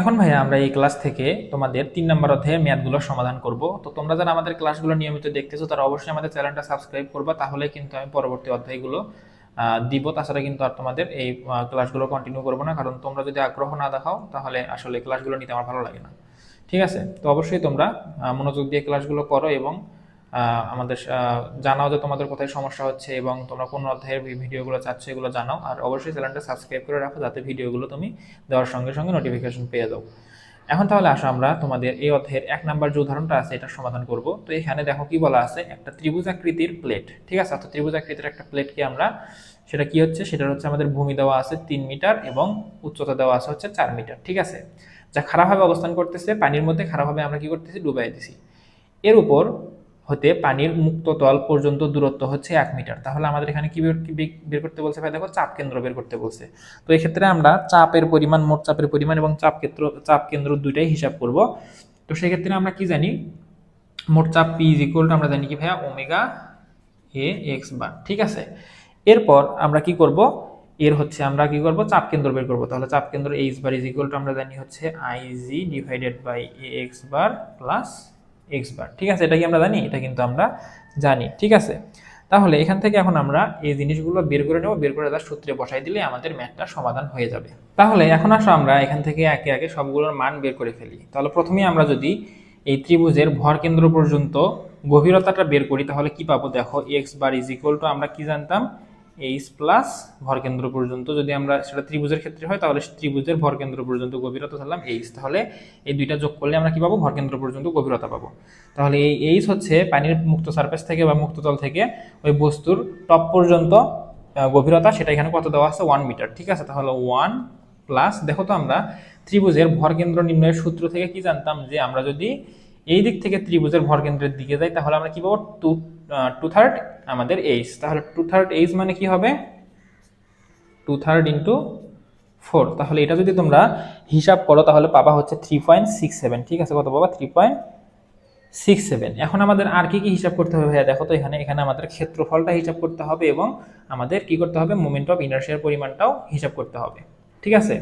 এখন ভাইয়া আমরা এই ক্লাস থেকে তোমাদের 3 নম্বর অধ্যায়ের ম্যাথগুলো সমাধান করব। তো তোমরা যারা আমাদের ক্লাসগুলো নিয়মিত দেখতেছো তারা অবশ্যই আমাদের চ্যানেলটা সাবস্ক্রাইব করবা, তাহলে কিন্তু আমি পরবর্তী অধ্যায়গুলো দিব। তাছাড়া কিন্তু আর তোমাদের এই ক্লাসগুলো কন্টিনিউ করবো না, কারণ তোমরা যদি আগ্রহ না দেখাও তাহলে আসলে ক্লাসগুলো নিতে আমার ভালো লাগে না। ঠিক আছে, তো অবশ্যই তোমরা মনোযোগ দিয়ে ক্লাসগুলো করো এবং আমাদের জানাও যে তোমাদের কোথায় সমস্যা হচ্ছে এবং তোমরা কোন অধ্যায়ের ভিডিওগুলো চাচ্ছ এগুলো জানাও। আর অবশ্যই চ্যানেলটা সাবস্ক্রাইব করে রাখো যাতে ভিডিওগুলো তুমি দেওয়ার সঙ্গে সঙ্গে নোটিফিকেশন পেয়ে যাও। এখন তাহলে আসো আমরা তোমাদের এই অধ্যায়ের 1 নাম্বার যে উদাহরণটা আছে এটা সমাধান করব। তো এখানে দেখো কি বলা আছে, একটা ত্রিভুজাকৃতির প্লেট। ঠিক আছে, তো ত্রিভুজাকৃতির একটা প্লেটকে আমরা সেটা কি হচ্ছে, সেটা হচ্ছে আমাদের ভূমি দেওয়া আছে 3 মিটার এবং উচ্চতা দেওয়া আছে হচ্ছে 4 মিটার। ঠিক আছে, যা খারাপভাবে অবস্থান করতেছে পানির মধ্যে, খারাপভাবে আমরা কি করতেছি, ডুবাই দিছি। এর উপর হতে পানির মুক্ত তল পর্যন্ত দূরত্ব হচ্ছে 1 মিটার। তাহলে আমাদের এখানে কি বের করতে বলছে ভাই, দেখো চাপ কেন্দ্র বের করতে বলছে। তো এই ক্ষেত্রে আমরা চাপের পরিমাণ, মোট চাপের পরিমাণ এবং চাপ কেন্দ্র দুইটাই হিসাব করব। তো সেই ক্ষেত্রে আমরা কি জানি, মোট চাপ পি ইজ ইকুয়াল টু আমরা জানি কি ভাইয়া, ওমেগা এ এক্স বার। ঠিক আছে, এরপর আমরা কি করব, এর হচ্ছে আমরা কি করব, চাপ কেন্দ্র বের করব। তাহলে চাপ কেন্দ্র H bar is equal to আমরা জানি হচ্ছে IG divided by A x bar plus x bar. ঠিক আছে, এটা কি আমরা জানি, এটা কিন্তু আমরা জানি। ঠিক আছে, তাহলে এখান থেকে এখন আমরা এই জিনিসগুলো বের করে নেব, বের করে তার সূত্রে বসাই দিলে আমাদের ম্যাথটা সমাধান হয়ে যাবে। তাহলে এখন আসো আমরা এখান থেকে একে একে সবগুলোর মান বের করে ফেলি। তাহলে প্রথমেই আমরা যদি এই ত্রিভুজের ভর কেন্দ্র পর্যন্ত গভীরতাটা বের করি তাহলে কি পাবো, দেখো x bar is equal to আমরা কি জানতাম, এইচ প্লাস ভর কেন্দ্র পর্যন্ত। যদি আমরা সেটা ত্রিভুজের ক্ষেত্রে হয় তাহলে ত্রিভুজের ভর কেন্দ্র পর্যন্ত গভীরতা ধরলাম এইচ, তাহলে এই দুইটা যোগ করলে আমরা কি পাবো, ভর কেন্দ্র পর্যন্ত গভীরতা পাবো। তাহলে এই এইচ হচ্ছে পানির মুক্ত সারফেস থেকে বা মুক্ত তল থেকে ওই বস্তুর টপ পর্যন্ত গভীরতা, সেটা এখানে কত দেওয়া আছে, 1 মিটার। ঠিক আছে, তাহলে 1 প্লাস, দেখো তো আমরা ত্রিভুজের ভর কেন্দ্র নির্ণয়ের সূত্র থেকে কি জানতাম, যে আমরা যদি এই দিক থেকে ত্রিভুজের ভর কেন্দ্রের দিকে যাই তাহলে আমরা কি পাবো, টু থার্ড আমাদের এইচ। তাহলে টু থার্ড এইচ মানে কি হবে, 2/3 ইন্টু 4। তাহলে এটা যদি তোমরা হিসাব করো তাহলে পাবা হচ্ছে 3.67। ঠিক আছে, কত পাবা, 3.67। এখন আমাদের আর কি কি হিসাব করতে হবে ভাইয়া, দেখো তো এখানে আমাদের ক্ষেত্রফলটা হিসাব করতে হবে এবং আমাদের কি করতে হবে, মোমেন্ট অফ ইনারশিয়ার পরিমাণটাও হিসাব করতে হবে। ঠিক আছে,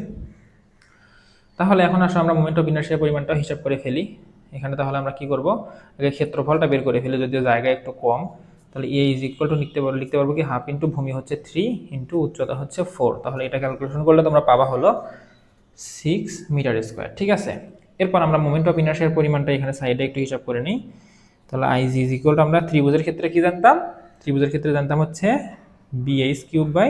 তাহলে এখন আসলে আমরা মোমেন্ট অফ ইনারশিয়ার পরিমাণটাও হিসাব করে ফেলি। এখানে তাহলে আমরা কি করব, আগে ক্ষেত্রফলটা বের করে ফেলি, যদিও জায়গা একটু কম। তাহলে এ ইজ ইকুয়াল টু লিখতে পারবো কি, হাফ ইন্টু ভূমি হচ্ছে 3 ইন্টু উচ্চতা হচ্ছে 4। তাহলে এটা ক্যালকুলেশন করলে তোমরা পাবা হলো 6 মিটার স্কোয়ার। ঠিক আছে, এরপর আমরা মোমেন্ট অফ ইনারশিয়ার পরিমাণটা এখানে সাইডে একটু হিসাব করে নিই। তাহলে আইজি ইজ ইকুয়াল টু আমরা ত্রিভুজের ক্ষেত্রে কি জানতাম, ত্রিভুজের ক্ষেত্রে জানতাম হচ্ছে বিএইচ কিউব বাই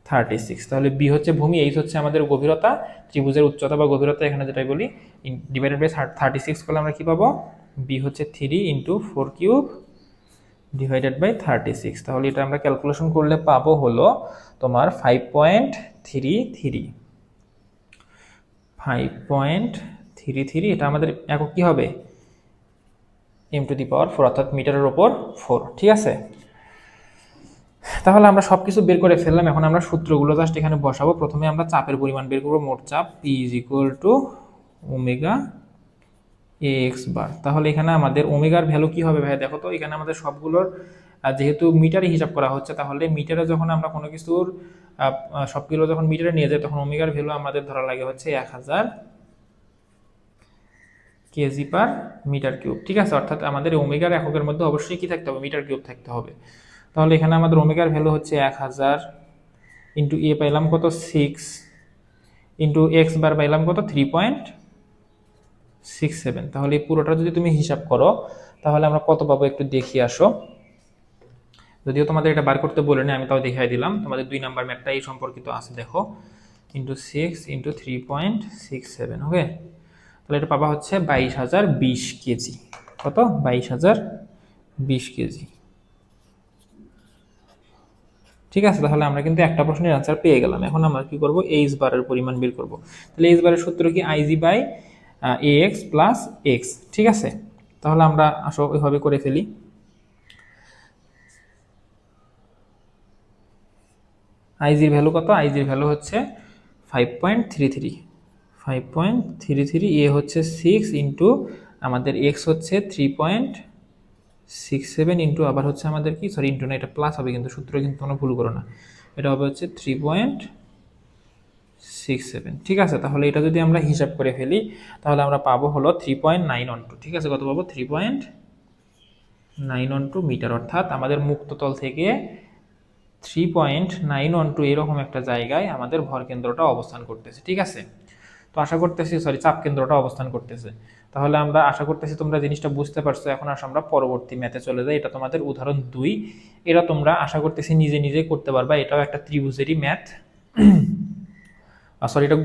36। তাহলে বি হচ্ছে ভূমি, এইচ হচ্ছে আমাদের গভীরতা, ত্রিভুজের উচ্চতা বা গভীরতা এখানে যেটাই বলি, ডিভাইডেড বাই 36 করলে আমরা কি পাবো, বি হচ্ছে 3 ইন্টু 4 কিউব ডিভাইডেড বাই 36। তাহলে এটা আমরা ক্যালকুলেশন করলে পাবো হলো তোমার 5.33। এটা আমাদের একক কি হবে, m⁴, অর্থাৎ মিটারের ওপর 4। ঠিক আছে, তাহলে আমরা সবকিছু বের করে ফেললাম। এখন আমরা সূত্রগুলো জাস্ট এখানে বসাবো। প্রথমে আমরা চাপের পরিমাণ বের করবো, মোট চাপ P is equal to omega A x bar. তাহলে এখানে আমাদের ওমেগার ভ্যালু কি হবে ভাই, দেখো তো এখানে আমাদের সবগুলোর যেহেতু মিটারে হিসাব করা হচ্ছে, তাহলে মিটারে যখন আমরা কোনো কিছুর সবগুলো যখন মিটারে নিয়ে যাই তখন ওমেগার ভ্যালু আমাদের ধরা লাগে হচ্ছে 1000 কেজি পার মিটার কিউব। ঠিক আছে, অর্থাৎ আমাদের ওমেগার এককের মধ্যে অবশ্যই কি থাকতে হবে, মিটার কিউব থাকতে হবে। তাহলে এখানে আমাদের ওমেগার ভ্যালু হচ্ছে 1000 ইন্টু এ পাইলাম কত, 6 ইন্টু এক্স বার পাইলাম কত, 3.67। তাহলে এই পুরোটা যদি তুমি হিসাব করো তাহলে আমরা কত পাবো একটু দেখি আসো। যদিও তোমাদের এটা বার করতে বলে আমি তাও দেখাই দিলাম, তোমাদের 2 নাম্বার ম্যাথটা এই সম্পর্কিত আছে, দেখো ইন্টু 6 ইন্টু 3.67। ওকে, তাহলে এটা পাবা হচ্ছে 22,020 কেজি। কত, 22,020 কেজি। ঠিক আছে, তাহলে আমরা কিন্তু একটা প্রশ্নের আনসার পেয়ে গেলাম। এখন আমরা কি করব, এইচ বারের পরিমাণ বের করব। তাহলে এইচ বারের সূত্র কি, IG by A X plus X. ঠিক আছে, তাহলে আমরা আসো ওইভাবে করে ফেলি। আইজির ভ্যালু কত, আইজির ভ্যালু হচ্ছে 5.33। এ হচ্ছে 6 ইন্টু আমাদের এক্স হচ্ছে 3.67 ইন্টু আবার হচ্ছে আমাদের কি, সরি ইন্টু না, এটা প্লাস হবে কিন্তু সূত্র কিন্তু তোমরা ভুল করো না, এটা হবে হচ্ছে 3. 67, ঠিক আছে। তাহলে এটা যদি আমরা হিসাব করে ফেলি তাহলে আমরা পাবো হলো 3.912, ঠিক আছে। কত পাবো? 3.912 মিটার, অর্থাৎ আমাদের মুক্ততল থেকে 3.912 এরকম একটা জায়গায় আমাদের ভর কেন্দ্রটা অবস্থান করতেছে, ঠিক আছে। তো আশা করতেছি, সরি, চাপ কেন্দ্রটা অবস্থান করতেছে। তাহলে আমরা আশা করতেছি তোমরা জিনিসটা বুঝতে পারছো। এখন আসলে আমরা পরবর্তী ম্যাথে চলে যাই। এটা তোমাদের উদাহরণ 2। এটা তোমরা আশা করতেছি নিজে নিজে করতে পারবা। এটাও একটা ত্রিভুজেরই ম্যাথ, সরি, এটা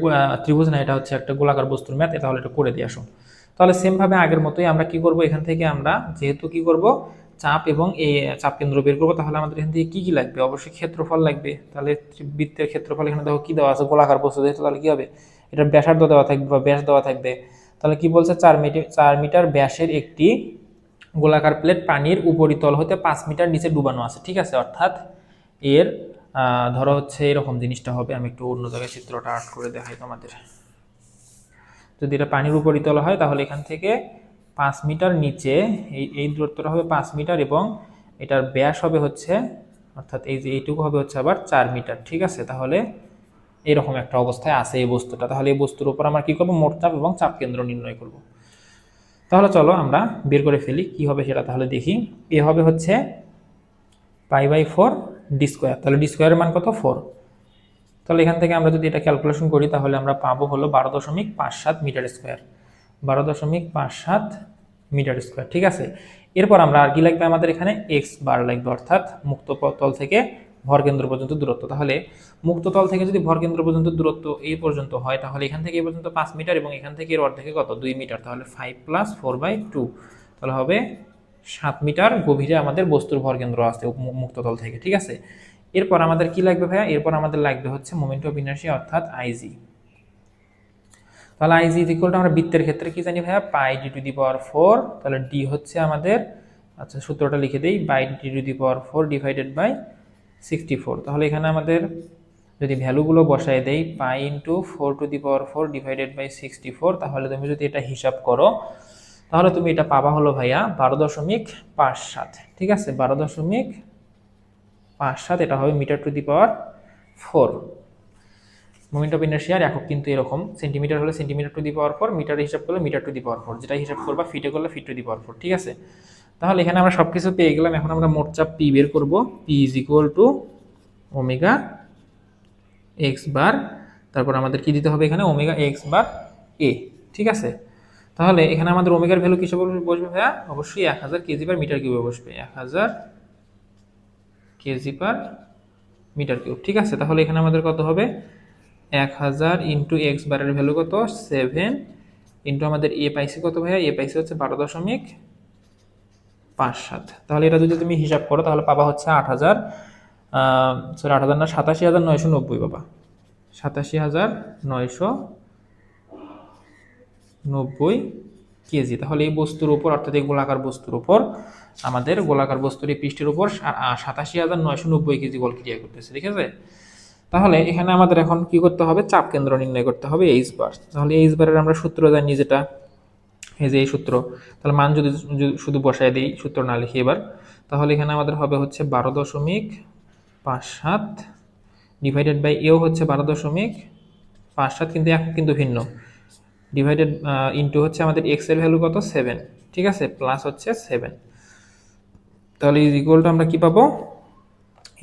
ত্রিভুজ না, এটা হচ্ছে একটা গোলাকার বস্তুর ম্যাথ। তাহলে এটা করে দিয়ে আসো। তাহলে সেম ভাবে আগের মতোই আমরা কি করব, এখান থেকে আমরা যেহেতু কি করব, চাপ এবং এই চাপ কেন্দ্র বের করবো, তাহলে আমাদের এখান থেকে কি কি লাগবে? অবশ্যই ক্ষেত্রফল লাগবে। তাহলে বৃত্তের ক্ষেত্রফল এখানে দেখো কি দেওয়া আছে, গোলাকার বস্তু যেহেতু, তাহলে কি হবে, এটা ব্যাসার্ধ দেওয়া থাকবে বা ব্যাস দেওয়া থাকবে। তাহলে কি বলছে, 4 মিটার ব্যাসের একটি গোলাকার প্লেট পানির উপরিতল হতে 5 মিটার নিচে ডুবানো আছে, ঠিক আছে। অর্থাৎ এর ধরো হচ্ছে এরকম জিনিসটা হবে। আমি একটু অন্য জায়গায় চিত্রটা আর্ট করে দেখাই তোমাদের। যদি এটা পানির উপরিতল হয় তাহলে এখান থেকে 5 মিটার নিচে এই দূরত্বটা হবে 5 মিটার, এবং এটার ব্যাস হবে হচ্ছে, অর্থাৎ এই যে এইটুকু হবে হচ্ছে আবার 4 মিটার, ঠিক আছে। তাহলে এরকম একটা অবস্থায় আছে এই বস্তুটা। তাহলে এই বস্তুর উপর আমরা কি করব, মোট চাপ এবং চাপ কেন্দ্র নির্ণয় করব। তাহলে চলো আমরা বের করে ফেলি কি হবে সেটা। তাহলে দেখি, এ হবে হচ্ছে π/4 ডি স্কোয়ার। তাহলে ডি স্কোয়ারের মান কত? 4। তাহলে এখান থেকে আমরা যদি এটা ক্যালকুলেশন করি তাহলে আমরা পাবো হলো 12.57 মিটার স্কোয়ার। 12.57 মিটার স্কোয়ার, ঠিক আছে। এরপর আমরা আর কি লাগবে, আমাদের এখানে এক্স বার লাগবে, অর্থাৎ মুক্ত তল থেকে ভরকেন্দ্র পর্যন্ত দূরত্ব। তাহলে মুক্ত তল থেকে যদি ভরকেন্দ্র পর্যন্ত দূরত্ব এই পর্যন্ত হয়, তাহলে এখান থেকে এই পর্যন্ত 5 মিটার, এবং এখান থেকে এর অর্ধেকে কত, 2 মিটার। তাহলে 5 + 4/2, তাহলে হবে 7 মিটার গভীরে আমাদের বস্তুর ভরকেন্দ্র আছে মুক্ত তল থেকে, ঠিক আছে। এরপর আমাদের কি লাগবে ভাইয়া? এরপর আমাদের লাগবে হচ্ছে মোমেন্ট অফ ইনার্শিয়া, অর্থাৎ আইজি। তাহলে আইজি ইকুয়াল টু আমরা বৃত্তের ক্ষেত্রে কি জানি ভাইয়া, πd⁴। তাহলে ডি হচ্ছে আমাদের, আচ্ছা সূত্রটা লিখে দেই, πd⁴ ডিভাইডেড বাই 64। তাহলে এখানে আমাদের যদি ভ্যালুগুলো বসায় দেই, π × 4⁴ ডিভাইডেড বাই 64, তাহলে তুমি যদি এটা হিসাব করো তাহলে তুমি এটা পাবা হলো ভাইয়া 12.57, ঠিক আছে। 12.57, এটা হবে m²⁴। মোমেন্ট অফ ইনার্শিয়ার একক কিন্তু এরকম, সেন্টিমিটার হলে cm²⁴, মিটারে হিসাব করলে m²⁴, যেটা হিসাব করবা ফিটে করলে ফিট², ঠিক আছে। তাহলে এখানে আমরা সবকিছু পেয়ে গেলাম। এখন আমরা মোট চাপ পি বের করব। P is equal to omega x bar, তারপর আমাদের কি দিতে হবে এখানে, ওমেগা এক্স বার এ, ঠিক আছে। তাহলে এখানে আমাদের ওমেগার ভ্যালু কিসে বসবে ভাইয়া? অবশ্যই 1000 কেজি পার মিটার কিউবে বসবে, 1000 কেজি পার মিটার কিউব, ঠিক আছে। তাহলে এখানে আমাদের কত হবে, 1000 ইন্টু এক্স বারের ভ্যালু কত, 7, ইন্টু আমাদের এ পাইছি কত ভাইয়া, এ পাইছি হচ্ছে 12.57। তাহলে এটা যদি তুমি হিসাব করো তাহলে পাবা হচ্ছে 8000, সরি 8000 না, 87,990 পাবা, 87,990 কেজি। তাহলে এই বস্তুর উপর, অর্থাৎ এই গোলাকার বস্তুর উপর, আমাদের গোলাকার বস্তুর এই পৃষ্ঠের উপর 87,990 কেজি বল ক্রিয়া করতেছে, ঠিক আছে। তাহলে এখানে আমাদের এখন কি করতে হবে, চাপ কেন্দ্র নির্ণয় করতে হবে, এইচ বার। তাহলে এইচ বারের আমরা সূত্র জানি, যেটা এই যে এই সূত্র। তাহলে মান যদি শুধু বসায় দিই, সূত্র না লিখি এবার, তাহলে এখানে আমাদের হবে হচ্ছে 12.57 ডিভাইডেড বাই এও হচ্ছে 12.57, কিন্তু এখন কিন্তু ভিন্ন, ডিভাইডেড ইন্টু হচ্ছে আমাদের এক্স এর ভ্যালু কত, 7, ঠিক আছে, প্লাস হচ্ছে 7। তাহলে ইজ ইকুয়াল টু আমরা কি পাবো,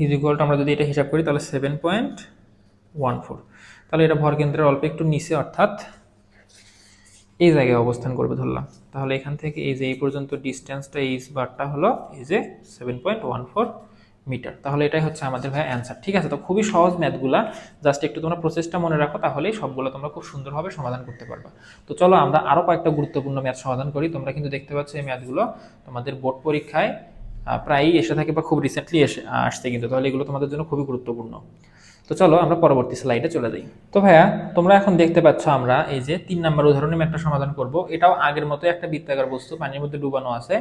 ইজ ইকুয়াল টু আমরা যদি এটা হিসাব করি তাহলে 7.14। তাহলে এটা ভরকেন্দ্রের অল্প একটু নিচে, অর্থাৎ এই জায়গায় অবস্থান করবে ধরলাম। তাহলে এখান থেকে এই যে এই পর্যন্ত ডিস্টেন্সটা, এইচ বারটা হলো এই যে 7.14 মিটার। তাহলে এটাই হচ্ছে আমাদের ভাই অ্যান্সার, ঠিক আছে। তো খুবই সহজ ম্যাথগুলা, জাস্ট একটু তোমরা প্রসেসটা মনে রাখো, তাহলেই সবগুলো তোমরা খুব সুন্দরভাবে সমাধান করতে পারবা। তো চলো আমরা আরও কয়েকটা গুরুত্বপূর্ণ ম্যাথ সমাধান করি। তোমরা কিন্তু দেখতে পাচ্ছ এই ম্যাথগুলো তোমাদের বোর্ড পরীক্ষায় প্রায়ই এসে থাকে বা খুব রিসেন্টলি আসছে কিন্তু, তাহলে এগুলো তোমাদের জন্য খুবই গুরুত্বপূর্ণ। তো চলো আমরা পরবর্তী স্লাইডে চলে যাই। তো ভাইয়া তোমরা এখন দেখতে পাচ্ছ আমরা এই যে 3 নম্বর উদাহরণে ম্যাথটা সমাধান করব। এটাও আগের মতো একটা বৃত্তাকার বস্তু পানির মধ্যে ডুবানো আছে।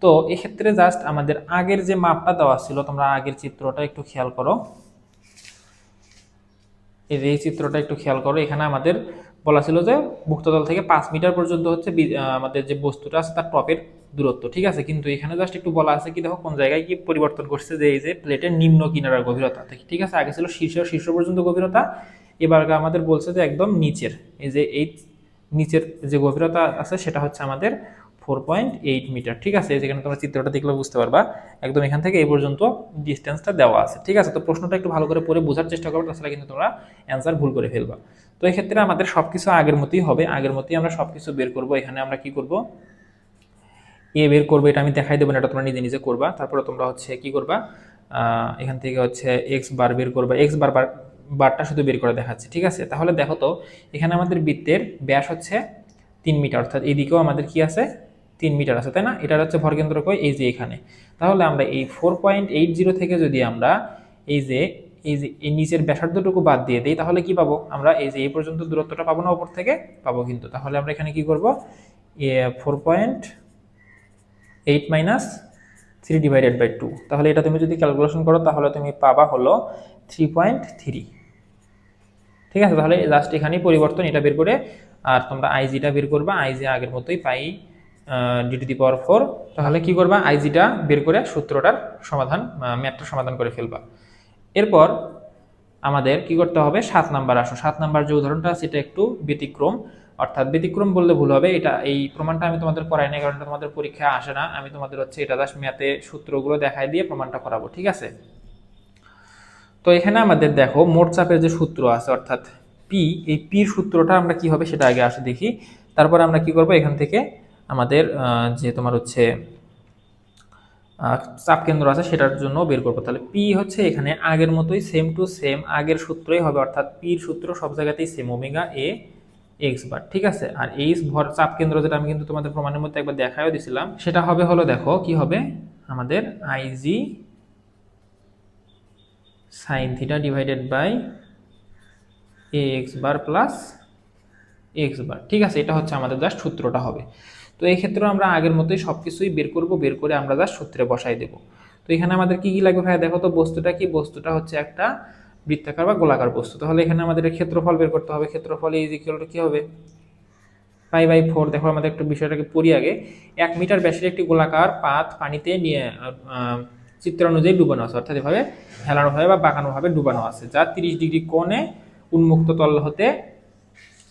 তো এক্ষেত্রে জাস্ট আমাদের আগের যে মাপটা দেওয়া ছিল, তোমরা আগের চিত্রটা একটু খেয়াল করো, এই যে এই চিত্রটা একটু খেয়াল করো। এখানে আমাদের বলা ছিল যে মুক্ততল থেকে 5 মিটার পর্যন্ত হচ্ছে আমাদের যে বস্তুটা আছে তার টপের দূরত্ব, ঠিক আছে। কিন্তু এখানে জাস্ট একটু বলা আছে কি, দেখো কোন জায়গায় কি পরিবর্তন করছে, যে এই যে প্লেটের নিম্ন কিনারার গভীরতা, ঠিক আছে। আগে ছিল শীর্ষ পর্যন্ত গভীরতা, এবার আমাদের বলছে যে একদম নিচের এই যে এই নিচের যে গভীরতা আছে সেটা হচ্ছে আমাদের 4.8 মিটার। ঠিক আছে, যেখানে তোমরা চিত্রটা দেখলে বুঝতে পারবা একদম এখান থেকে এই পর্যন্ত ডিস্টেন্সটা দেওয়া আছে। ঠিক আছে, তো প্রশ্নটা একটু ভালো করে পড়ে বোঝার চেষ্টা করবে, তাছাড়া কিন্তু তোমরা অ্যান্সার ভুল করে ফেলবা। তো এই ক্ষেত্রে আমাদের সবকিছু আগের মতোই হবে, আগের মতোই আমরা সবকিছু বের করব। এখানে আমরা কি করব, এ বের করবো, এটা আমি দেখাই দেবো না, এটা তোমরা নিজে নিজে করবা। তারপরে তোমরা হচ্ছে কি করবা, এখান থেকে হচ্ছে এক্স বার বের করবা, এক্স বারটা শুধু বের করে দেখাচ্ছে। ঠিক আছে, তাহলে দেখো তো এখানে আমাদের বৃত্তের ব্যাস হচ্ছে 3 মিটার, অর্থাৎ এইদিকেও আমাদের কি আছে 3 মিটার আছে, তাই না? এটার হচ্ছে ভরকেন্দ্র কই, এই যে এখানে। তাহলে আমরা এই 4.80 থেকে যদি আমরা এই যে এই নিচের ব্যাসার্ধটুকু বাদ দিয়ে দিই, তাহলে কি পাবো আমরা, এই যে এই পর্যন্ত দূরত্বটা পাবো না, উপর থেকে পাবো কিন্তু। তাহলে আমরা এখানে কি করবো, 4.8 মাইনাস 3/2, তাহলে এটা তুমি যদি ক্যালকুলেশন করো তাহলে তুমি পাবা হলো 3.3। ঠিক আছে, তাহলে জাস্ট এখানেই পরিবর্তন, এটা বের করে আর তোমরা আইজিটা বের করবা, আইজি আগের মতোই পাই d⁴। তাহলে কি করবা, আইজিটা বের করে সূত্রটার সমাধান, ম্যাথটা সমাধান করে ফেলবা। এরপর আমাদের কি করতে হবে, 7 নাম্বার আসো। 7 নাম্বার যে উদাহরণটা আছে এটা একটু ব্যতিক্রম, অর্থাৎ ব্যতিক্রম বললে ভুল হবে, এটা এই প্রমাণটা আমি তোমাদের করাই না, কারণ তোমাদের পরীক্ষায় আসে না। আমি তোমাদের হচ্ছে এটা জাস্ট ম্যাথে সূত্রগুলো দেখাই দিয়ে প্রমাণটা করাবো। ঠিক আছে, তো এখানে আমাদের দেখো মোট চাপের যে সূত্র আছে অর্থাৎ পি, এই পির সূত্রটা আমরা কি হবে সেটা আগে আসে দেখি, তারপর আমরা কি করব, এখান থেকে আমাদের যে তোমার হচ্ছে চাপ কেন্দ্র আছে সেটার জন্য বের করবো। তাহলে পি হচ্ছে এখানে আগের মতোই সেম টু সেম আগের সূত্রই হবে, অর্থাৎ পির সূত্র সব জায়গাতেই same, omega A x bar. ঠিক আছে, আর এই ভর চাপ কেন্দ্র যেটা আমি কিন্তু তোমাদের প্রমাণের মধ্যে একবার দেখাও দিছিলাম, সেটা হবে হলো দেখো কি হবে আমাদের IG sine theta divided by A x bar plus x bar. ঠিক আছে, এটা হচ্ছে আমাদের জাস্ট সূত্রটা হবে। তো এই ক্ষেত্রে আমরা আগের মতোই সবকিছুই বের করব, বের করে আমরা জাস্ট সূত্রে বসাই দেব। তো এখানে আমাদের কি কি লাগবে ভাই, দেখো তো বস্তুটা কি, বস্তুটা হচ্ছে একটা বৃত্তাকার বা গোলাকার বস্তু। তাহলে এখানে আমাদের ক্ষেত্রফল বের করতে হবে, ক্ষেত্রফল ইজ ইকুয়াল টু কি হবে, π/4। দেখো আমাদের একটু বিষয়টাকে পড়ি আগে। 1 মিটার ব্যাসের একটি গোলাকার পাত পানিতে নিয়ে চিত্র অনুযায়ী ডুবানো আছে, অর্থাৎ এভাবে হেলানোভাবে বা বাঁকানোভাবে ডুবানো আছে, যা 30 ডিগ্রি কোণে উন্মুক্ত তল হতে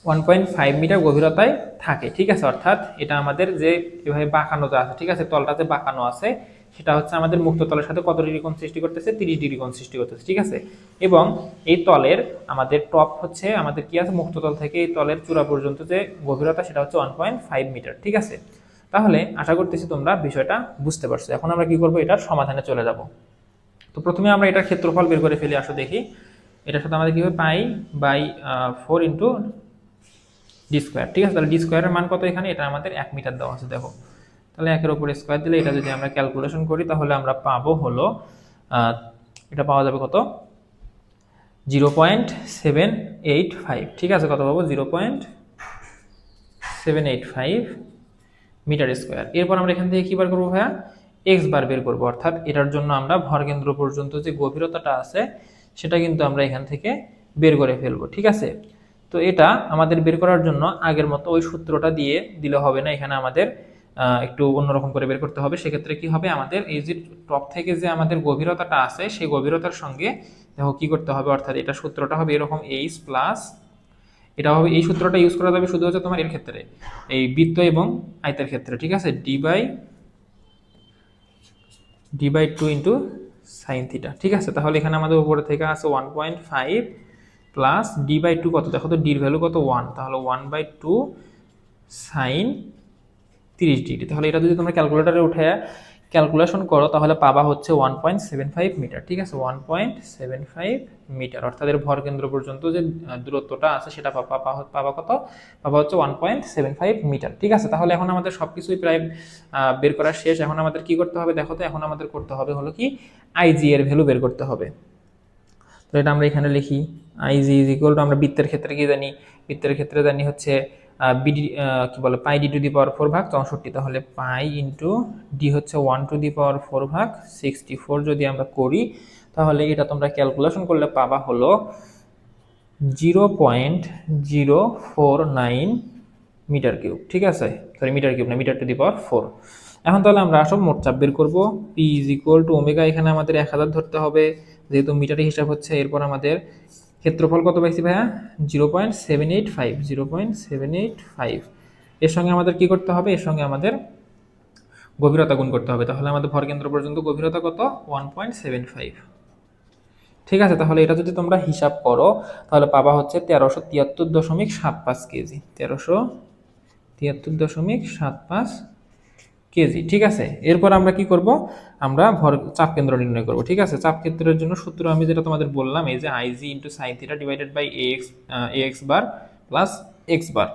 1.5 মিটার গভীরতায় থাকে। ঠিক আছে, অর্থাৎ এটা আমাদের যে এভাবে বাঁকানো যা আছে, ঠিক আছে, তলটা যে বাঁকানো আছে সেটা হচ্ছে আমাদের মুক্ত তলের সাথে কত ডিগ্রি কোণ সৃষ্টি করতেছে, 30 ডিগ্রি কোণ সৃষ্টি করতেছে। ঠিক আছে, এবং এই তলের আমাদের টপ হচ্ছে আমাদের কি আছে, মুক্ত তল থেকে এই তলের চূড়া পর্যন্ত যে গভীরতা সেটা হচ্ছে 1.5 মিটার। ঠিক আছে, তাহলে আশা করতেছি তোমরা বিষয়টা বুঝতে পারছো। এখন আমরা কি করব, এটার সমাধানে চলে যাব। তো প্রথমে আমরা এটার ক্ষেত্রফল বের করে ফেলি, আসো দেখি। এটার সাথে আমাদের কি হবে, π/4 ইন্টু ডি স্কোয়ার। ঠিক আছে, তাহলে ডি স্কোয়ারের মান কত এখানে, এটা আমাদের 1 মিটার দেওয়া আছে দেখো। তাহলে 1 এর উপরে স্কোয়ার দিলে এটা যদি আমরা ক্যালকুলেশন করি তাহলে আমরা পাবো হলো এটা পাওয়া যাবে কত, 0.785। ঠিক আছে, কত পাবো, 0.785 মিটার স্কোয়ার। এরপর আমরা এখান থেকে কি বার করবো ভাইয়া, এক্স বার বের করবো, অর্থাৎ এটার জন্য আমরা ভরকেন্দ্র পর্যন্ত যে গভীরতাটা আছে সেটা কিন্তু আমরা এখান থেকে বের করে ফেলবো। ঠিক আছে, তো এটা আমাদের বের করার জন্য আগের মতো ওই সূত্রটা দিয়ে দিলে হবে না, এখানে আমাদের একটু অন্যরকম করে বের করতে হবে। সেক্ষেত্রে কি হবে, আমাদের এই যে টপ থেকে যে আমাদের গভীরতাটা আছে সেই গভীরতার সঙ্গে দেখো কি করতে হবে, অর্থাৎ এটা সূত্রটা হবে এরকম এইচ প্লাস, এটা হবে এই সূত্রটা ইউজ করা যাবে শুধু হচ্ছে তোমার এর ক্ষেত্রে, এই বৃত্ত এবং আয়তের ক্ষেত্রে। ঠিক আছে, d/2 ইন্টু সাইন থিটা। ঠিক আছে, তাহলে এখানে আমাদের উপরে থেকে আছে 1.5 প্লাস d/2 কত, দেখো তো ডির ভ্যালু কত 1, তাহলে 1/2 সাইন 30 ডিগ্রি। তাহলে এটা যদি তোমরা ক্যালকুলেটরে উঠে ক্যালকুলেশন করো তাহলে পাবা হচ্ছে 1.75 মিটার। ঠিক আছে, 1.75 মিটার, অর্থাৎ এর ভরকেন্দ্র পর্যন্ত যে দূরত্বটা আছে সেটা পাবা কত, পাবা হচ্ছে 1.75 মিটার। ঠিক আছে, তাহলে এখন আমাদের সবকিছুই প্রায় বের করা শেষ। এখন আমাদের কি করতে হবে দেখো তো, এখন আমাদের করতে হবে হলো কি আইজি এর ভ্যালু বের করতে হবে। তো এটা আমরা এখানে লিখি, আইজি ইজ ইকুয়াল টু, আমরা বৃত্তের ক্ষেত্রে কি জানি, বৃত্তের ক্ষেত্রে জানি হচ্ছে বিডি কি বলে πd⁴ ভাগ 64, তাহলে পাই ইন্টু ডি হচ্ছে 1⁴ ভাগ 64 যদি আমরা করি তাহলে এটা তোমরা ক্যালকুলেশন করলে পাবা হলো 0.049 মিটার কিউব। ঠিক আছে, সরি মিটার কিউব না, মিটার⁴। এখন তাহলে আমরা আসব মোট চাপ বের করবো, P is equal to omega, এখানে আমাদের 1000 ধরতে হবে যেহেতু মিটারে হিসাব হচ্ছে। এরপর আমাদের ক্ষেত্রফল কত পাইছি ভাইয়া? 0.785, 0.785। এর সঙ্গে আমাদের কি করতে হবে? এর সঙ্গে আমাদের গভীরতা গুণ করতে হবে। তাহলে আমাদের ভরকেন্দ্র পর্যন্ত গভীরতা কত? 1.75। ঠিক আছে, তাহলে এটা যদি তোমরা হিসাব করো তাহলে পাবা হচ্ছে 1373.75 কেজি, 1373.75 কেজি। ঠিক আছে, এরপর আমরা কি করব? আমরা চাপ কেন্দ্র নির্ণয় করব। ঠিক আছে, চাপ কেন্দ্রের জন্য সূত্র আমি যেটা তোমাদের বললাম, এই যে IG into sine theta divided by x bar plus x bar.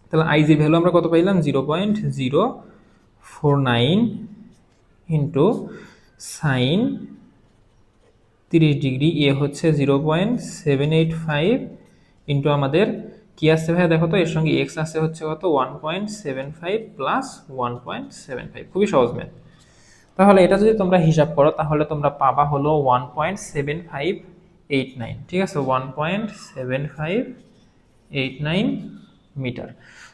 তাহলে আইজি ভ্যালু আমরা কত পাইলাম? 0.049 ইন্টু সাইন 30 ডিগ্রি, এ হচ্ছে 0.785 ইন্টু আমাদের কি আসছে ভাইয়া দেখো তো, এর সঙ্গে এক্স আসছে হচ্ছে কত? 1.75 প্লাস 1.75। খুবই সহজ ম্যাথ। তাহলে এটা যদি তোমরা হিসাব করো তাহলে তোমরা পাবা হলো 1.7589। ঠিক আছে, 1.7589 মিটার।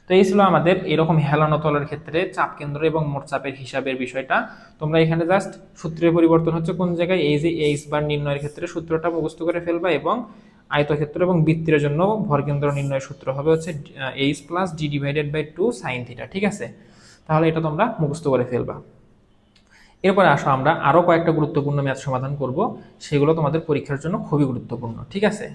তো এই ছিল আমাদের এরকম হেলানো তলের ক্ষেত্রে চাপ কেন্দ্র এবং মোট চাপের হিসাবের বিষয়টা। তোমরা এখানে জাস্ট সূত্রের পরিবর্তন হচ্ছে কোন জায়গায়, এই যে এইচ বার নির্ণয়ের ক্ষেত্রে সূত্রটা মুখস্থ করে ফেলবা, এবং আয়তক্ষেত্র এবং বৃত্তের জন্য ভরকেন্দ্র নির্ণয়ের সূত্র হবে হচ্ছে H plus D divided by 2 sine theta. ঠিক আছে, তাহলে এটা তোমরা মুখস্থ করে ফেলবা। এরপরে আসো আমরা আরো কয়েকটা গুরুত্বপূর্ণ ম্যাথ সমাধান করব, সেগুলো তোমাদের পরীক্ষার জন্য খুবই গুরুত্বপূর্ণ। ঠিক আছে,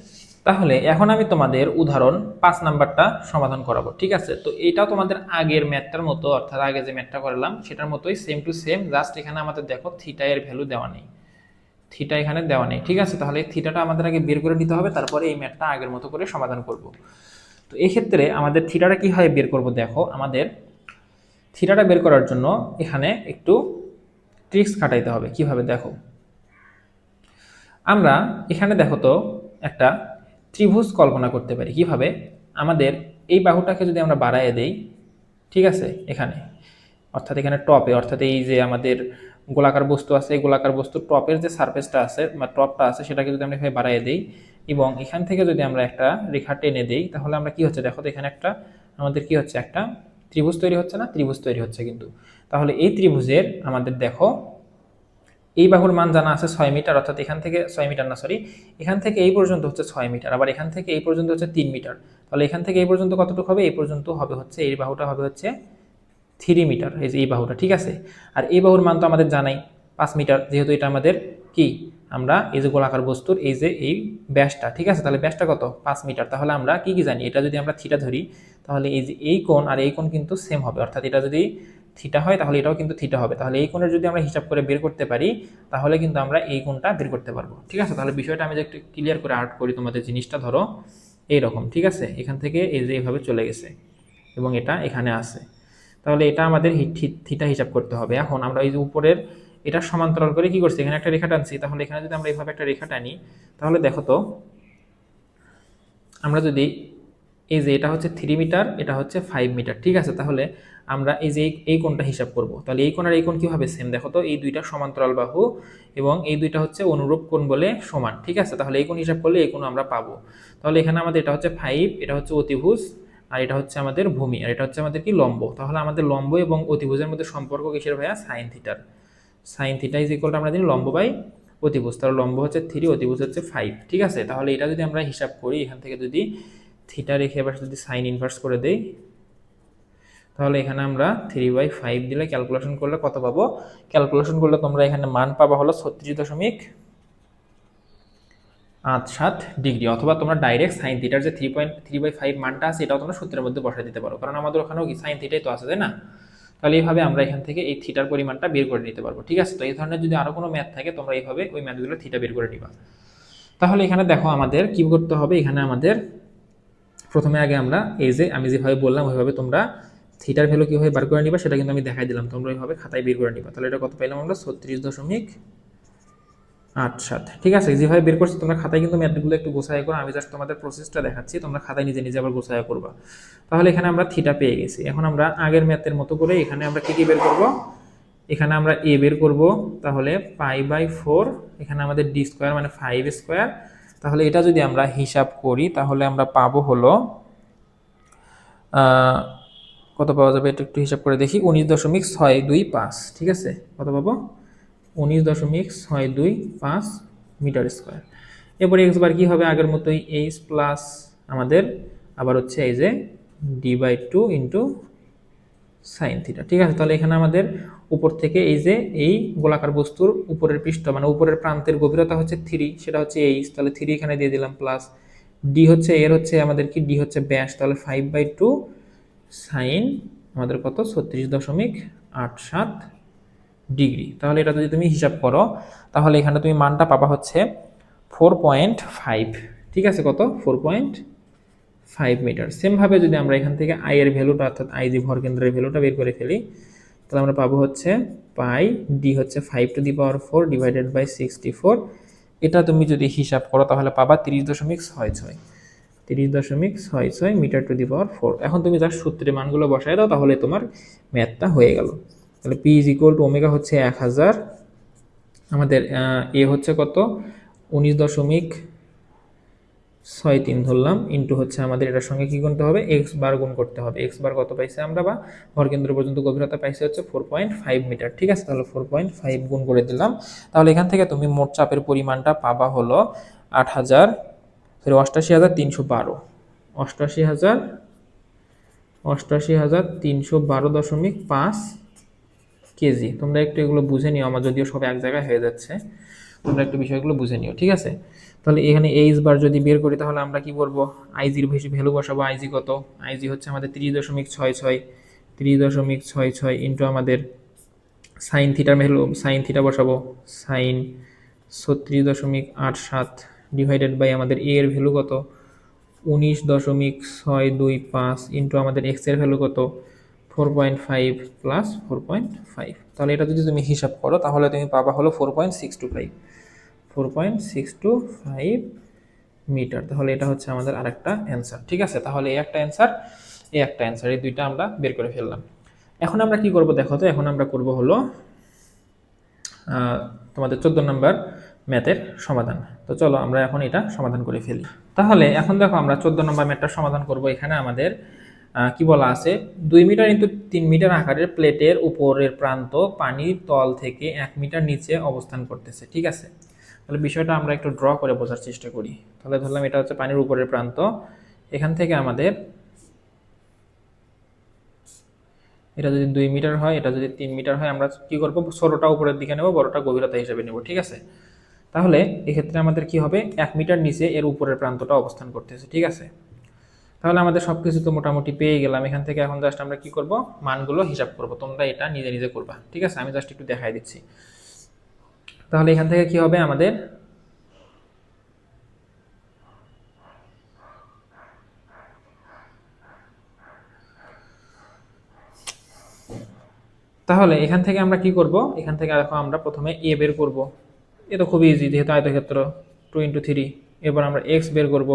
তাহলে এখন আমি তোমাদের উদাহরণ 5 নাম্বারটা সমাধান করাবো। ঠিক আছে, তো এটাও তোমাদের আগের ম্যাথটার মতো, অর্থাৎ আগে যে ম্যাথটা করলাম সেটার মতোই সেম টু সেম, জাস্ট এখানে আমাদের দেখো থিটা এর ভ্যালু দেওয়া নেই, থিটা এখানে দেওয়া নেই। ঠিক আছে, তাহলে থিটাটা আমাদের আগে বের করে নিতে হবে, তারপরে এই ম্যাথটা আগের মতো করে সমাধান করব। তো এই ক্ষেত্রে আমাদের থিটাটা কিভাবে বের করব? দেখো, আমাদের থিটাটা বের করার জন্য এখানে একটু ট্রিক্স খাটাইতে হবে। কিভাবে? দেখো, আমরা এখানে দেখো তো একটা ত্রিভুজ কল্পনা করতে পারি। কিভাবে? আমাদের এই বাহুটাকে যদি আমরা বাড়াইয়ে দেই, ঠিক আছে, এখানে অর্থাৎ এখানে টপে, অর্থাৎ এই যে আমাদের গোলাকার বস্তু আছে, এই গোলাকার বস্তুর টপের যে সারফেসটা আছে বা টপটা আছে সেটাকে যদি আমরা এভাবে বাড়াইয়ে দেই এবং এখান থেকে যদি আমরা একটা রেখা টেনে দেই, তাহলে আমরা কি হচ্ছে দেখো তো, এখানে একটা আমাদের কি হচ্ছে, একটা ত্রিভুজ তৈরি হচ্ছে না? ত্রিভুজ তৈরি হচ্ছে কিন্তু। তাহলে এই ত্রিভুজের আমাদের দেখো এই বাহুর মান জানা আছে 6 মিটার, অর্থাৎ এখান থেকে 6 মিটার না, সরি, এখান থেকে এই পর্যন্ত হচ্ছে 6 মিটার, আবার এখান থেকে এই পর্যন্ত হচ্ছে 3 মিটার। তাহলে এখান থেকে এই পর্যন্ত কতটুকু হবে? এই পর্যন্ত হবে হচ্ছে, এই বাহুটা হবে হচ্ছে 3 মিটার, এই যে এই বাহুটা। ঠিক আছে, আর এই বাহুর মান তো আমাদের জানাই 5 মিটার, যেহেতু এটা আমাদের কি, আমরা এই যে গোলাকার বস্তুর এই যে এই ব্যাসটা, ঠিক আছে, তাহলে ব্যাসটা কত? 5 মিটার। তাহলে আমরা কি কি জানি? এটা যদি আমরা থিটা ধরি তাহলে এই যে এই কোণ আর এই কোণ কিন্তু সেম হবে, অর্থাৎ এটা যদি থিটা হয় তাহলে এটাও কিন্তু থিটা হবে। তাহলে এই কোণের যদি আমরা হিসাব করে বের করতে পারি তাহলে কিন্তু আমরা এই কোণটা বের করতে পারবো। ঠিক আছে, তাহলে বিষয়টা আমি যে একটু ক্লিয়ার করে আর্ট করি তোমাদের, জিনিসটা ধরো এইরকম। ঠিক আছে, এখান থেকে এই যে এইভাবে চলে গেছে এবং এটা এখানে আছে, তাহলে এটা আমাদের থিটা হিসাব করতে হবে। এখন আমরা এই যে উপরের এটা সমান্তরাল করে কি করছি, এখানে একটা রেখা টানছি, তাহলে এখানে যদি আমরা এইভাবে একটা রেখা টানি তাহলে দেখো তো, আমরা যদি এই যে এটা হচ্ছে 3 মিটার, এটা হচ্ছে 5 মিটার। ঠিক আছে, তাহলে আমরা এই যে এই কোণটা হিসাব করব, তাহলে এই কোণ আর এই কোণ কি হবে? সেম। দেখো তো, এই দুইটা সমান্তরাল বাহু এবং এই দুইটা হচ্ছে অনুরূপ কোণ বলে সমান। ঠিক আছে, তাহলে এই কোণ হিসাব করলে এই কোণ আমরা পাবো। তাহলে এখানে আমাদের এটা হচ্ছে 5, এটা হচ্ছে অতিভুজ, আর এটা হচ্ছে আমাদের ভূমি, আর এটা হচ্ছে আমাদের কি, লম্ব। তাহলে আমাদের লম্ব এবং অতিভুজের মধ্যে সম্পর্ক কিসের ভাইয়া? সাইন থিটার। Sine theta is equal to আমরা জানি লম্ব বাই অতিভুজ, তাহলে লম্ব হচ্ছে 3, অতিভুজ হচ্ছে 5। ঠিক আছে, তাহলে এটা যদি আমরা হিসাব করি, এখান থেকে যদি থিটা রেখে এবার যদি সাইন ইনভার্স করে দেই, তাহলে এখানে আমরা 3/5 দিলে ক্যালকুলেশন করলে কত পাবো? ক্যালকুলেশন করলে তোমরা এখানে মান পাবা হলো 36.87 ডিগ্রি, অথবা তোমরা ডাইরেক্ট সাইন থিটার যে 3/5 মানটা আছে এটাও তোমরা সূত্রের মধ্যে বসাই দিতে পারো, কারণ আমাদের ওখানেও কি সাইন থিটাই তো আছে, তাই না? তাহলে এইভাবে আমরা এখান থেকে এই থিটার পরিমাণটা বের করে নিতে পারবো। ঠিক আছে, তো এই ধরনের যদি আরো কোনো ম্যাথ থাকে তোমরা এইভাবে ওই ম্যাথগুলো থিটা বের করে নিবা। তাহলে এখানে দেখো আমাদের কি করতে হবে, এখানে আমাদের প্রথমে আগে আমরা এই যে আমি যেভাবে বললাম ওইভাবে তোমরা থিটার ভ্যালু কীভাবে বার করে নিবা সেটা কিন্তু আমি দেখাই দিলাম, তোমরা ওইভাবে খাতায় বের করে নিবা। তাহলে এটা কত পাইলাম আমরা? 36.87। ঠিক আছে, যেভাবে বের করছি তোমরা খাতায় কিন্তু ম্যাথগুলো একটু গোছায় করো, আমি জাস্ট তোমাদের প্রসেসটা দেখাচ্ছি, তোমরা খাতায় নিজে নিজে আবার গোছায় করবা। তাহলে এখানে আমরা থিটা পেয়ে গেছি। এখন আমরা আগের ম্যাথের মতো করে এখানে আমরা কি বের করব? এখানে আমরা এ বের করব, তাহলে π/4, এখানে আমাদের ডি স্কোয়ার মানে 5 স্কোয়ার। তাহলে এটা যদি আমরা হিসাব করি তাহলে আমরা পাবো হলো কত পাওয়া যাবে, এটা একটু হিসাব করে দেখি, 19.625। ঠিক আছে, কত পাবো? 19.625 মিটার স্কোয়ার। এরপরে এক্স বার কি হবে আগের মতোই এইচ প্লাস আমাদের আবার হচ্ছে এই যে d/2 ইন্টু সাইন থিটা। ঠিক আছে, তাহলে এখানে আমাদের উপর থেকে এই যে এই গোলাকার বস্তুর উপরের পৃষ্ঠ মানে উপরের প্রান্তের গভীরতা হচ্ছে 3, সেটা হচ্ছে এইচ, তাহলে 3 এখানে দিয়ে দিলাম, প্লাস ডি হচ্ছে এর হচ্ছে আমাদের কি ডি হচ্ছে ব্যাস, তাহলে 5/2 সাইন আমাদের কত 36.87 ডিগ্রি। তাহলে এটা যদি তুমি হিসাব করো তাহলে এখানে তুমি মানটা পাবা হচ্ছে 4.5। ঠিক আছে, কত 4.5 মিটার। সেমভাবে যদি আমরা এখান থেকে আই এর ভ্যালুটা অর্থাৎ আই জি ভরকেন্দ্রের ভ্যালুটা বের করে ফেলি তাহলে আমরা পাবো হচ্ছে পাই ডি হচ্ছে 5⁴ ডিভাইডেড বাই 64। এটা তুমি যদি হিসাব করো তাহলে পাবা 30.66 মিটার টু দি পাওয়ার 4। এখন তুমি যার সূত্রে মানগুলো বসায় দাও তাহলে তোমার ম্যাথটা হয়ে গেল। তাহলে P is equal to omega হচ্ছে 1000, আমাদের এ হচ্ছে কত 19.63 ধরলাম, ইন্টু হচ্ছে আমাদের এটার সঙ্গে কি গুনতে হবে এক্স বার গুণ করতে হবে। এক্স বার কত পাইছে আমরা বা ভরকেন্দ্র পর্যন্ত গভীরতা পাইছে হচ্ছে 4.5 মিটার। ঠিক আছে, তাহলে 4.5 গুণ করে দিলাম। তাহলে এখান থেকে তুমি মোট চাপের পরিমাণটা পাবা হলো 88,312 88,312.5 কেজি। তোমরা একটু এগুলো বুঝে নিও, আমার যদিও সব এক জায়গায় হয়ে যাচ্ছে, তোমরা একটু বিষয়গুলো বুঝে নিও। ঠিক আছে, তাহলে এখানে এইচ বার যদি বের করি তাহলে আমরা কি করব আইজির ভ্যালু বসাবো। আইজি কত, আইজি হচ্ছে আমাদের 30.66 ইন্টু আমাদের সাইন থিটার ভ্যালু, সাইন থিটা বসাবো সাইন 36.87 ডিভাইডেড বাই আমাদের এ এর ভ্যালু কত 19.625 ইন্টু আমাদের এক্স এর ভ্যালু কত 4.5 প্লাস 4.5। তাহলে এটা যদি তুমি হিসাব করো তাহলে তুমি পাবা হলো 4.625 মিটার। তাহলে এটা হচ্ছে আমাদের আরেকটা অ্যান্সার। ঠিক আছে, তাহলে এই একটা অ্যান্সার, এই একটা অ্যান্সার, এই দুইটা আমরা বের করে ফেললাম। এখন আমরা কি করব দেখো তো, এখন আমরা করব হলো তোমাদের 14 নম্বর ম্যাথের সমাধান। তো চলো আমরা এখন এটা সমাধান করে ফেলি। তাহলে এখন দেখো আমরা 14 নম্বর ম্যাথটা সমাধান করব। এখানে আমাদের কি বলা আছে 2 মিটার ইন্টু 3 মিটার আকারের প্লেটের উপরের প্রান্ত পানির তল থেকে 1 মিটার নিচে অবস্থান করতেছে। ঠিক আছে, তাহলে বিষয়টা আমরা একটু ড্র করে বোঝার চেষ্টা করি। তাহলে ধরলাম এটা হচ্ছে পানির উপরের প্রান্ত, এখান থেকে আমাদের এটা যদি 2 মিটার হয়, এটা যদি 3 মিটার হয়, আমরা কি করব ছোটটা উপরের দিকে নেব, বড়টা গভীরতা হিসেবে নেব। ঠিক আছে, তাহলে এক্ষেত্রে আমাদের কি হবে 1 মিটার নিচে এর উপরের প্রান্তটা অবস্থান করতেছে। ঠিক আছে, তাহলে আমাদের সবকিছু তো মোটামুটি পেয়ে গেলাম। এখান থেকে এখন জাস্ট আমরা কি করব মানগুলো হিসাব করব, তোমরা এটা নিজে নিজে করবা। ঠিক আছে, আমি জাস্ট একটু দেখাই দিচ্ছি। তাহলে এখান থেকে কি হবে আমাদের তাহলে এখান থেকে আমরা কি করব, এখান থেকে দেখো আমরা প্রথমে এ বের করব। এ তো খুবই ইজি, যেহেতু আয়তক্ষেত্র 2 × 3। এবার আমরা এক্স বের করব।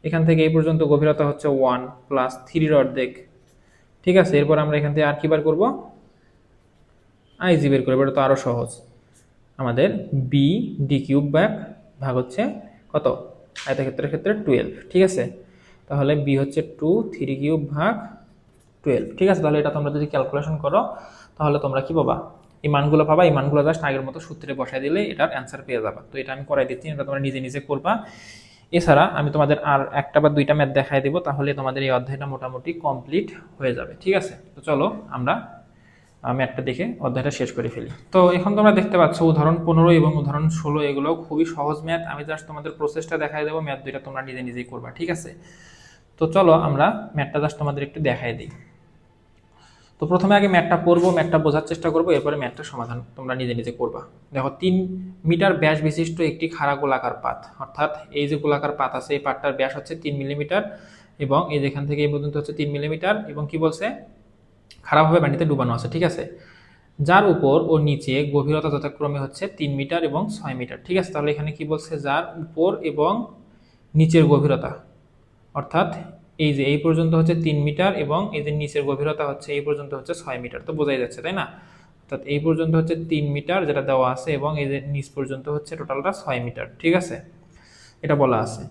এখান থেকে এই পর্যন্ত গভীরতা হচ্ছে 1 প্লাস 3 অর্ধেক। ঠিক আছে, এরপর আমরা এখান থেকে আর কি বার করব আইজি বের করব। এটা তো আরো সহজ, আমাদের বি ডি কিউব ভাগ হচ্ছে কত আয়তক্ষেত্রের ক্ষেত্রে 12। ঠিক আছে, তাহলে বি হচ্ছে 2 3 কিউব ভাগ 12। ঠিক আছে, তাহলে এটা তোমরা যদি ক্যালকুলেশন করো তাহলে তোমরা কি পাবা এই মানগুলো পাবা। এই মানগুলো জাস্ট আগের মতো সূত্রে বসাই দিলে এটার অ্যান্সার পেয়ে যাবা। তো এটা আমি করাই দিচ্ছি, এটা তোমরা নিজে নিজে করবা। এছাড়া আমি তোমাদের আর একটা বা দুইটা ম্যাথ দেখাই দেবো, তাহলে তোমাদের এই অধ্যায়টা মোটামুটি কমপ্লিট হয়ে যাবে। ঠিক আছে, তো চলো আমরা ম্যাথটা দেখে অধ্যায়টা শেষ করে ফেলি। তো এখন তোমরা দেখতে পাচ্ছ উদাহরণ 15 এবং উদাহরণ 16 এগুলো খুবই সহজ ম্যাথ। আমি জাস্ট তোমাদের প্রসেসটা দেখাই দেবো, ম্যাথ দুইটা তোমরা নিজে নিজেই করবা। ঠিক আছে, তো চলো আমরা ম্যাথটা জাস্ট তোমাদের একটু দেখাই দিই। তো প্রথমে আগে ম্যাথটা পড়বো, ম্যাথটা বোঝার চেষ্টা করবো, এরপরে ম্যাথটা সমাধান তোমরা নিজে নিজে করবা। দেখো 3 মিটার ব্যাস বিশিষ্ট একটি খাড়া গোলাকার পাত, অর্থাৎ এই যে গোলাকার পাত আছে এই পাতটার ব্যাস হচ্ছে 3 মিলিমিটার এবং এই যেখান থেকে এই পর্যন্ত হচ্ছে 3 মিলিমিটার এবং কি বলছে খারাপভাবে পানিতে ডুবানো আছে। ঠিক আছে, যার উপর ও নিচে গভীরতা যথাক্রমে হচ্ছে 3 মিটার এবং 6 মিটার। ঠিক আছে, তাহলে এখানে কি বলছে যার উপর এবং নিচের গভীরতা, অর্থাৎ এই যে এই পর্যন্ত হচ্ছে 3 মিটার এবং এই যে নিচের গভীরতা হচ্ছে এই পর্যন্ত হচ্ছে 6 মিটার। তো বোঝাই যাচ্ছে তাই না, অর্থাৎ এই পর্যন্ত হচ্ছে 3 মিটার যেটা দেওয়া আছে এবং এই যে নিচ পর্যন্ত হচ্ছে টোটালটা 6 মিটার। ঠিক আছে, এটা বলা আছে।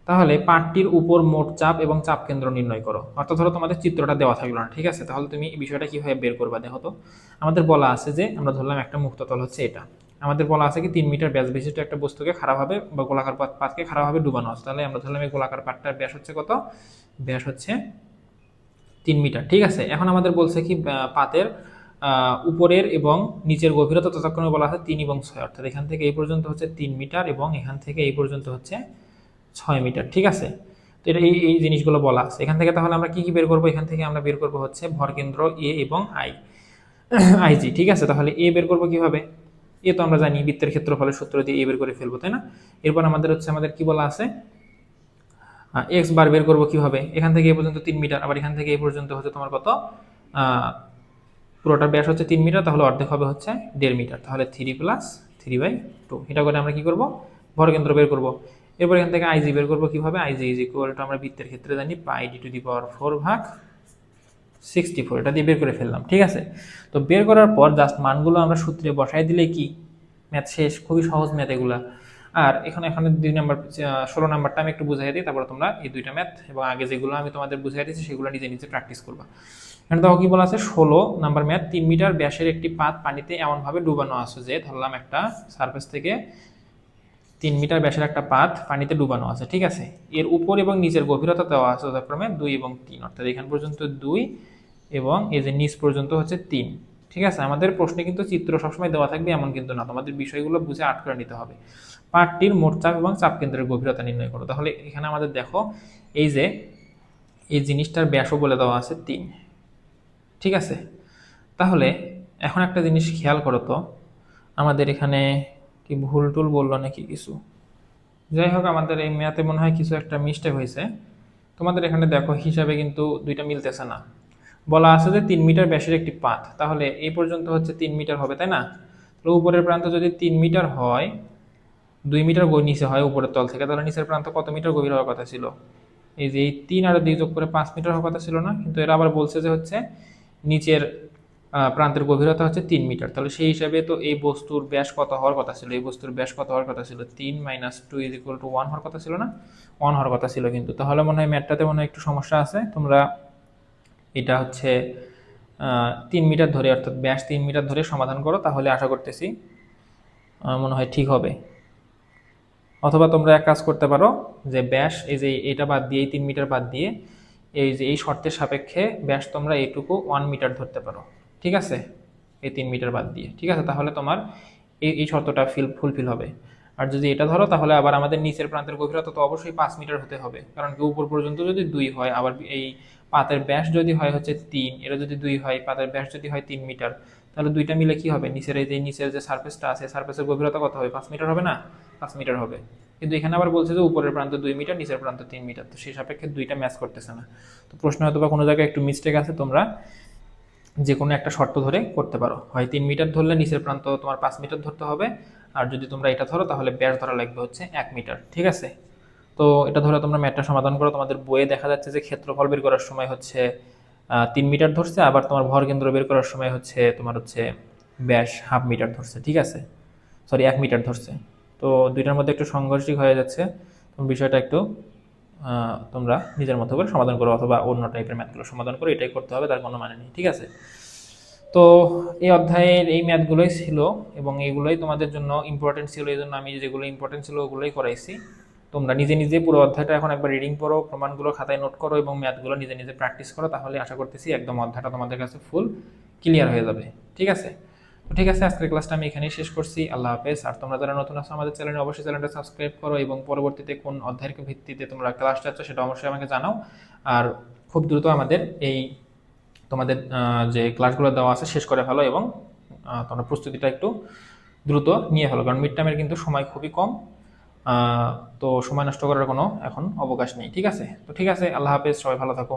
তাহলে পাটটির উপর মোট চাপ এবং চাপ কেন্দ্র নির্ণয় করো। অর্থাৎ ধরো তোমাদের চিত্রটা দেওয়া থাকলো না। ঠিক আছে, তাহলে তুমি এই বিষয়টা কিভাবে বের করবা দেখো তো। আমাদের বলা আছে যে আমরা ধরলাম একটা মুক্ততল হচ্ছে এটা, আমাদের বলা আছে কি 3 মিটার ব্যাস বিশিষ্ট একটা বস্তুকে খাড়াভাবে বা গোলাকার পাতকে খাড়াভাবে ডুবানো আছে। তাহলে আমরা ধরলাম এই গোলাকার পাতটার ব্যাস হচ্ছে কত? ব্যাস হচ্ছে 3 মিটার। ঠিক আছে, এখন আমাদের বলছে কি পাতের উপরের এবং নিচের গভীরতা ততক্ষণে বলা আছে 3 এবং 6, অর্থাৎ এখান থেকে এই পর্যন্ত হচ্ছে 3 মিটার এবং এখান থেকে এই পর্যন্ত হচ্ছে 6 মিটার। ঠিক আছে, তো এটা এই জিনিসগুলো বলা আছে এখান থেকে। তাহলে আমরা কি কি বের করবো? এখান থেকে আমরা বের করবো হচ্ছে ভরকেন্দ্র এ এবং আইজি। ঠিক আছে, তাহলে এ বের করবো কিভাবে? এ তো আমরা জানি বৃত্তের ক্ষেত্রফলের সূত্র দিয়ে এ বের করে ফেলবো, তাই না? এরপর আমাদের কি বলা আছে, এক্স বার বের করবো কিভাবে? এখান থেকে এই পর্যন্ত 3 মিটার, আবার এখান থেকে এই পর্যন্ত হচ্ছে তোমার কত, পুরোটার ব্যাস হচ্ছে 3 মিটার, তাহলে অর্ধেক হবে হচ্ছে 1.5 মিটার, তাহলে 3 প্লাস 3/2। এটা করে আমরা কি করব? ভরকেন্দ্র বের করব। এরপর এখান থেকে আইজি বের করবো কিভাবে? আইজি ইজ ইকুয়াল টু আমরা বৃত্তের ক্ষেত্রে জানি পাই d⁴ ভাগ 64, এটা দিয়ে বের করে ফেললাম। ঠিক আছে, তো বের করার পর জাস্ট মানগুলো আমরা সূত্রে বসাই দিলে কি ম্যাথ শেষ। খুবই সহজ ম্যাথ এগুলা। আর এখানে 2 নাম্বার 16 নাম্বারটা আমি একটু বুঝাই দিই, তারপর তোমরা এই দুইটা ম্যাথ এবং আগে যেগুলো আমি তোমাদের বুঝাই দিয়েছি সেগুলো নিজে নিজে প্র্যাকটিস করবা। এখানে দেখো কি বলা আছে, 16 নাম্বার ম্যাথ, 3 মিটার ব্যাসের একটি পাত পানিতে এমনভাবে ডুবানো আছে যে, ধরলাম একটা সারফেস থেকে 3 মিটার ব্যাসের একটা পাত পানিতে ডুবানো আছে। ঠিক আছে, এর উপর এবং নিচের গভীরতা দেওয়া আছে যথাক্রমে 2 এবং 3, অর্থাৎ এখান পর্যন্ত 2 এবং এই যে নিচ পর্যন্ত হচ্ছে 3। ঠিক আছে, আমাদের প্রশ্নে কিন্তু চিত্র সবসময় দেওয়া থাকবে এমন কিন্তু না, তোমাদের বিষয়গুলো বুঝে আট করে নিতে হবে। পাতটির মোট চাপ এবং চাপ কেন্দ্রের গভীরতা নির্ণয় করো। তাহলে এখানে আমাদের দেখো এই যে এই জিনিসটার ব্যাসও বলে দেওয়া আছে 3। ঠিক আছে, তাহলে এখন একটা জিনিস খেয়াল করো তো, আমাদের এখানে কি ভুল টুল বললো নাকি কিছু? যাই হোক, আমাদের এই ম্যাথে মনে হয় কিছু একটা মিস্টেক হয়েছে। তোমাদের এখানে দেখো হিসাবে কিন্তু দুইটা মিলতেছে না। বলা আছে যে 3 মিটার ব্যাসের একটি পাত, তাহলে এই পর্যন্ত হচ্ছে 3 মিটার হবে, তাই না? তো উপরের প্রান্ত যদি 3 মিটার হয়, 2 মিটার নিচে হয় উপরের তল থেকে, তাহলে নিচের প্রান্ত কত মিটার গভীর হওয়ার কথা ছিল? এই যে এই 3 আর 2 যোগ করে 5 মিটার হওয়ার কথা ছিল না? কিন্তু এরা আবার বলছে যে হচ্ছে নিচের প্রান্তের গভীরতা হচ্ছে 3 মিটার। তাহলে সেই হিসাবে তো এই বস্তুর ব্যাস কত হওয়ার কথা ছিল? এই বস্তুর ব্যাস কত হওয়ার কথা ছিল? 3 - 2 = 1 হওয়ার কথা ছিল না? 1 হওয়ার কথা ছিল কিন্তু। তাহলে মনে হয় ম্যাথটাতে মনে হয় একটু সমস্যা আছে। তোমরা এটা হচ্ছে 3 মিটার ধরে, অর্থাৎ ব্যাস 3 মিটার ধরে সমাধান করো, তাহলে আশা করতেছি মনে হয় ঠিক হবে। অথবা তোমরা এক কাজ করতে পারো, যে ব্যাস এই যে এটা বাদ দিয়ে, এই 3 মিটার বাদ দিয়ে, এই যে এই শর্তের সাপেক্ষে ব্যাস তোমরা এইটুকু 1 মিটার ধরতে পারো। ঠিক আছে, এই 3 মিটার বাদ দিয়ে। ঠিক আছে, তাহলে তোমার এই শর্তটা ফুলফিল হবে। আর যদি এটা ধরো, তাহলে আবার আমাদের নিচের প্রান্তের গভীরতা তো অবশ্যই 5 মিটার হতে হবে, কারণ কি উপর পর্যন্ত যদি 2 হয়, আবার এই পাতের ব্যাস যদি হয় হচ্ছে 3, এটা যদি 2 হয়, পাতের ব্যাস যদি হয় 3 মিটার, তাহলে দুইটা মিলে কি হবে? নিচের যে সারফেসটা আছে, সারফেসের গভীরতা কত হবে? 5 মিটার হবে না? 5 মিটার হবে। কিন্তু এখানে আবার বলছে যে উপরের প্রান্ত 2 মিটার, নিচের প্রান্ত 3 মিটার, তো সেই সাপেক্ষে দুইটা ম্যাচ করতেছে না। তো প্রশ্ন হয়তো বা কোনো জায়গায় একটু মিস্টেক আছে, তোমরা যে কোনো একটা শর্ত ধরে করতে পারো। হয় 3 মিটার ধরলে নিচের প্রান্ত তোমার 5 মিটার ধরতে হবে, আর যদি তোমরা এটা ধরো তাহলে ব্যাস ধরা লাগবে হচ্ছে 1 মিটার। ঠিক আছে, তো এটা ধরে তোমরা ম্যাথটা সমাধান করো। তোমাদের বইয়ে দেখা যাচ্ছে যে ক্ষেত্রফল বের করার সময় হচ্ছে 3 মিটার ধরছে, আবার তোমার ভরকেন্দ্র বের করার সময় হচ্ছে তোমার হচ্ছে ব্যাস হাফ মিটার ধরছে। ঠিক আছে, সরি 1 মিটার ধরছে। তো দুইটার মধ্যে একটু সাংঘর্ষিক হয়ে যাচ্ছে। তুমি বিষয়টা একটু তোমরা নিজের মতো করে সমাধান করো, অথবা অন্য টাইপের ম্যাথগুলো সমাধান করো, এটাই করতে হবে, তার কোনো মানে নেই। ঠিক আছে, তো এই অধ্যায়ের এই ম্যাথগুলোই ছিল এবং এইগুলোই তোমাদের জন্য ইম্পর্টেন্ট ছিল, এই জন্য আমি যেগুলো ইম্পর্টেন্ট ছিল ওগুলোই করাইছি। তোমরা নিজে নিজে পুরো অধ্যায়টা এখন একবার রিডিং করো, প্রমাণগুলো খাতায় নোট করো এবং ম্যাথগুলো নিজে নিজে প্র্যাকটিস করো, তাহলে আশা করতেছি একদম অধ্যায়টা তোমাদের কাছে ফুল ক্লিয়ার হয়ে যাবে। ঠিক আছে, তো ঠিক আছে, আজকের ক্লাসটা আমি এখানেই শেষ করছি। আল্লাহ হাফেজ। আর তোমরা যারা নতুন আছো আমাদের চ্যানেলে, অবশ্যই চ্যানেলটা সাবস্ক্রাইব করো এবং পরবর্তীতে কোন অধ্যায়ের ভিত্তিতে তোমরা ক্লাস চাচ্ছ সেটা অবশ্যই আমাকে জানাও। আর খুব দ্রুত আমাদের এই তোমাদের যে ক্লাসগুলো দেওয়া আছে শেষ করে ফেলো এবং তোমরা প্রস্তুতিটা একটু দ্রুত নিয়ে ফেলো, কারণ মিড টার্মের কিন্তু সময় খুবই কম। তো সময় নষ্ট করার কোনো এখন অবকাশ নেই। ঠিক আছে, তো ঠিক আছে, আল্লাহ হাফেজ, সবাই ভালো থাকো।